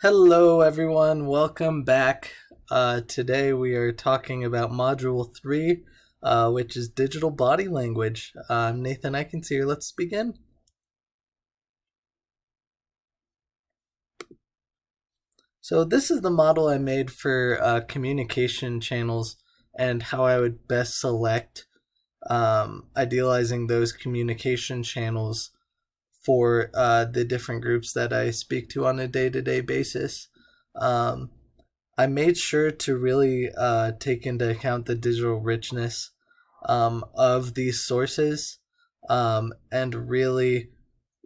Hello, everyone. Welcome back. Today we are talking about Module 3, which is Digital Body Language. I'm Nathan Eichenseer. Let's begin. So this is the model I made for communication channels and how I would best select idealizing those communication channels for the different groups that I speak to on a day-to-day basis. I made sure to really take into account the digital richness of these sources and really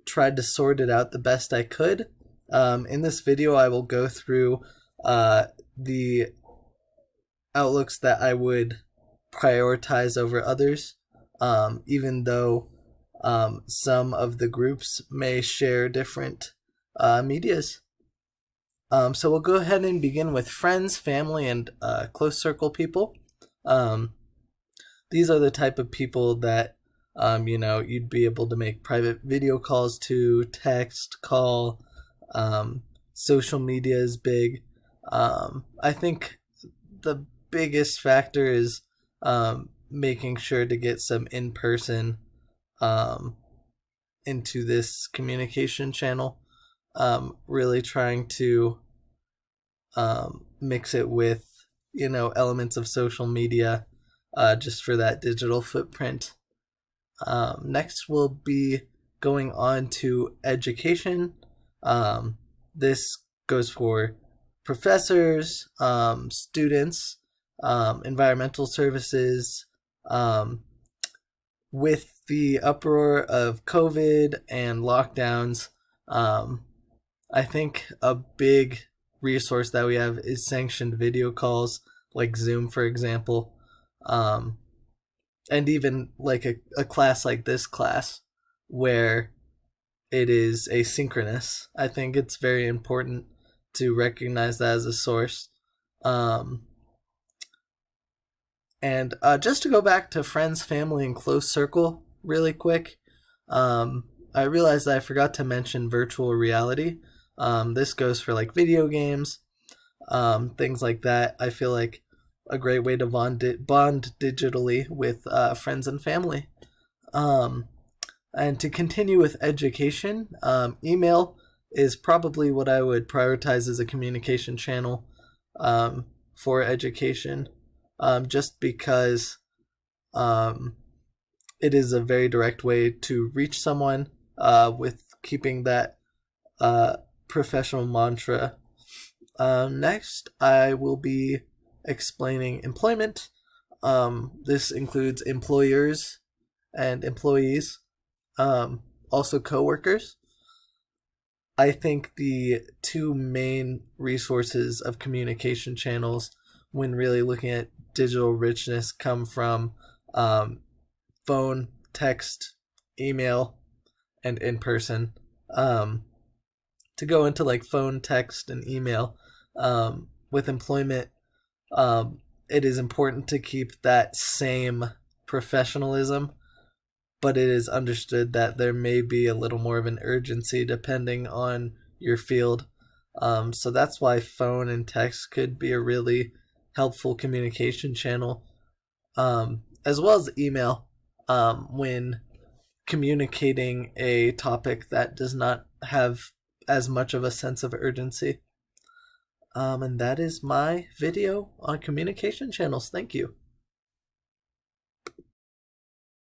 tried to sort it out the best I could. In this video, I will go through the outlooks that I would prioritize over others, even though some of the groups may share different medias. So we'll go ahead and begin with friends, family, and close circle people. These are the type of people that you'd be able to make private video calls to, text, call. Social media is big. I think the biggest factor is making sure to get some in-person into this communication channel. Really trying to mix it with elements of social media just for that digital footprint. Next we'll be going on to education. This goes for professors, students, environmental services. With the uproar of COVID and lockdowns, I think a big resource that we have is sanctioned video calls, like Zoom, for example, and even like a class like this class where it is asynchronous. I think it's very important to recognize that as a source. And just to go back to friends, family, and close circle really quick, I realized that I forgot to mention virtual reality. This goes for like video games, things like that. I feel like a great way to bond digitally with friends and family. And to continue with education, email is probably what I would prioritize as a communication channel for education, just because it is a very direct way to reach someone with keeping that professional mantra. Next, I will be explaining employment. This includes employers and employees, also coworkers. I think the two main resources of communication channels when really looking at digital richness come from phone, text, email, and in person. To go into like phone, text, and email, with employment, it is important to keep that same professionalism, but it is understood that there may be a little more of an urgency depending on your field. So that's why phone and text could be a really helpful communication channel, as well as email, when communicating a topic that does not have as much of a sense of urgency. And that is my video on communication channels. Thank you.